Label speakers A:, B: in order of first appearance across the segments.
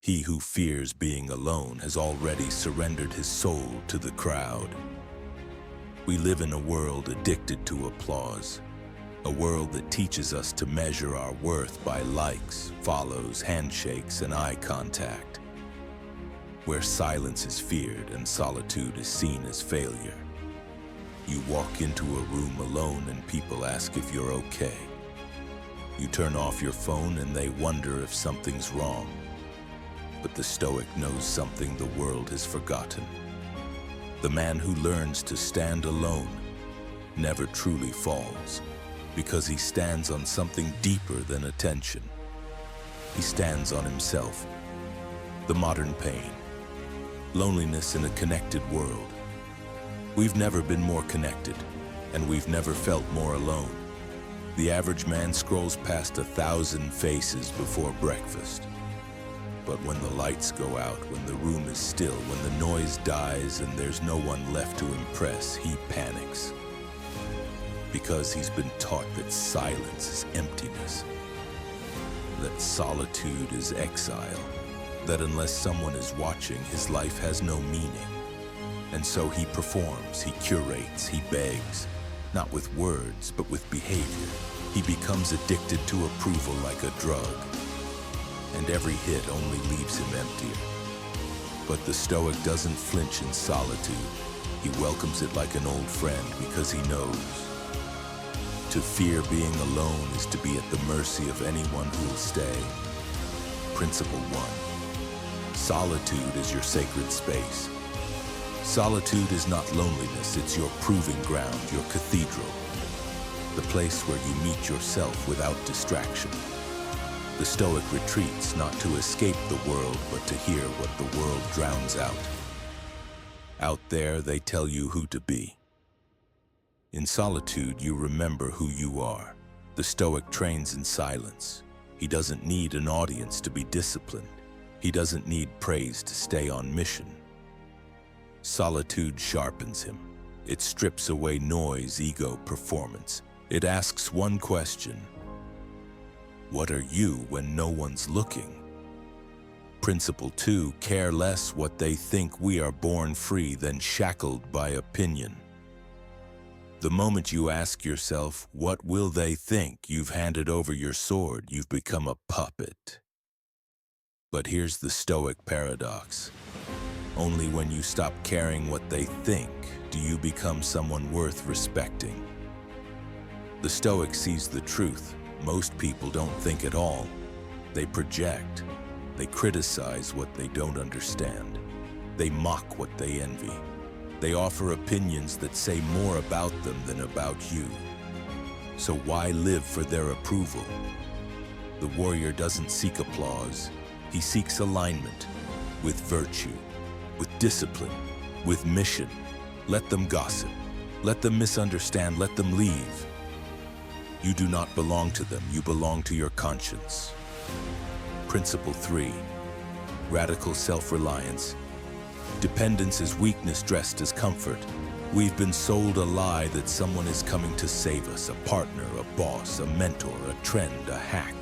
A: He who fears being alone has already surrendered his soul to the crowd. We live in a world addicted to applause, a world that teaches us to measure our worth by likes, follows, handshakes, and eye contact, where silence is feared and solitude is seen as failure. You walk into a room alone and people ask if you're okay. You turn off your phone and they wonder if something's wrong. But the Stoic knows something the world has forgotten. The man who learns to stand alone never truly falls, because he stands on something deeper than attention. He stands on himself. The modern pain, loneliness in a connected world. We've never been more connected, and we've never felt more alone. The average man scrolls past 1,000 faces before breakfast. But when the lights go out, when the room is still, when the noise dies and there's no one left to impress, he panics. Because he's been taught that silence is emptiness, that solitude is exile, that unless someone is watching, his life has no meaning. And so he performs, he curates, he begs, not with words, but with behavior. He becomes addicted to approval like a drug, and every hit only leaves him emptier. But the Stoic doesn't flinch in solitude. He welcomes it like an old friend because he knows to fear being alone is to be at the mercy of anyone who will stay. Principle 1. Solitude is your sacred space. Solitude is not loneliness, it's your proving ground, your cathedral. The place where you meet yourself without distraction. The Stoic retreats not to escape the world, but to hear what the world drowns out. Out there, they tell you who to be. In solitude, you remember who you are. The Stoic trains in silence. He doesn't need an audience to be disciplined. He doesn't need praise to stay on mission. Solitude sharpens him. It strips away noise, ego, performance. It asks one question: what are you when no one's looking? Principle 2, care less what they think. We are born free than shackled by opinion. The moment you ask yourself, what will they think, you've handed over your sword, you've become a puppet. But here's the Stoic paradox. Only when you stop caring what they think do you become someone worth respecting. The Stoic sees the truth. Most people don't think at all. They project. They criticize what they don't understand. They mock what they envy. They offer opinions that say more about them than about you. So why live for their approval? The warrior doesn't seek applause. He seeks alignment with virtue, with discipline, with mission. Let them gossip. Let them misunderstand. Let them leave. You do not belong to them. You belong to your conscience. Principle 3. Radical self-reliance. Dependence is weakness dressed as comfort. We've been sold a lie that someone is coming to save us, a partner, a boss, a mentor, a trend, a hack.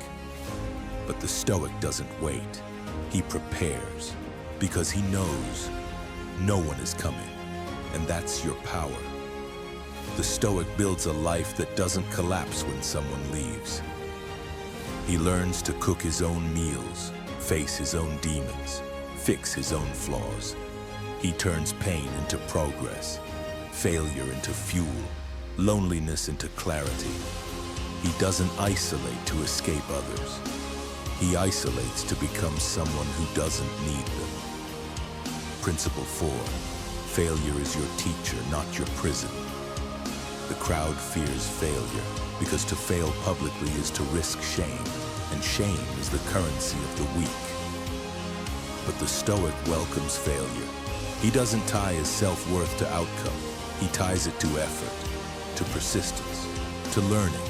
A: But the Stoic doesn't wait. He prepares, because he knows no one is coming, and that's your power. The Stoic builds a life that doesn't collapse when someone leaves. He learns to cook his own meals, face his own demons, fix his own flaws. He turns pain into progress, failure into fuel, loneliness into clarity. He doesn't isolate to escape others. He isolates to become someone who doesn't need them. Principle 4. Failure is your teacher, not your prison. The crowd fears failure because to fail publicly is to risk shame, and shame is the currency of the weak. But the Stoic welcomes failure. He doesn't tie his self-worth to outcome. He ties it to effort, to persistence, to learning.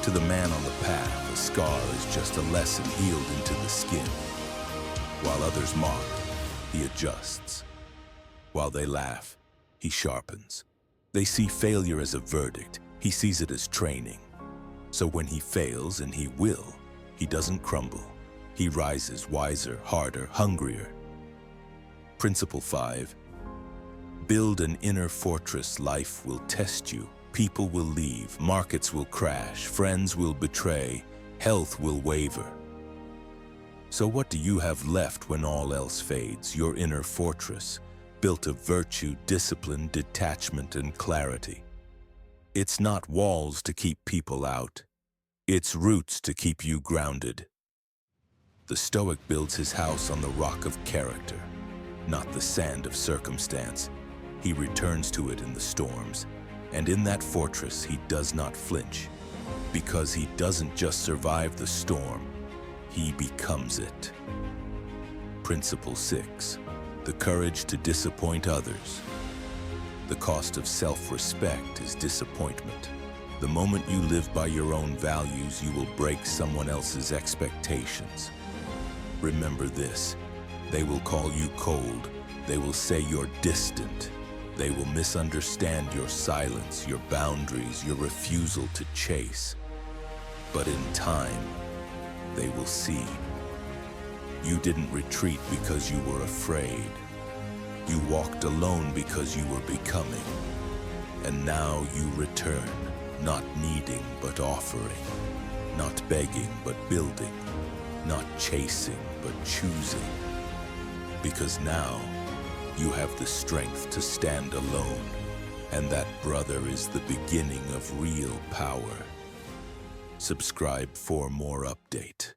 A: To the man on the path, a scar is just a lesson healed into the skin. While others mock, he adjusts. While they laugh, he sharpens. They see failure as a verdict. He sees it as training. So when he fails, and he will, he doesn't crumble. He rises wiser, harder, hungrier. Principle 5. Build an inner fortress. Life will test you. People will leave, markets will crash, friends will betray, health will waver. So what do you have left when all else fades? Your inner fortress, built of virtue, discipline, detachment, and clarity. It's not walls to keep people out. It's roots to keep you grounded. The Stoic builds his house on the rock of character, not the sand of circumstance. He returns to it in the storms. And in that fortress, he does not flinch, because he doesn't just survive the storm, he becomes it. Principle 6. The courage to disappoint others. The cost of self-respect is disappointment. The moment you live by your own values, you will break someone else's expectations. Remember this: they will call you cold, they will say you're distant, they will misunderstand your silence, your boundaries, your refusal to chase. But in time, they will see. You didn't retreat because you were afraid. You walked alone because you were becoming. And now you return, not needing but offering, not begging but building, not chasing but choosing. Because now, you have the strength to stand alone, and that brother is the beginning of real power. Subscribe for more update.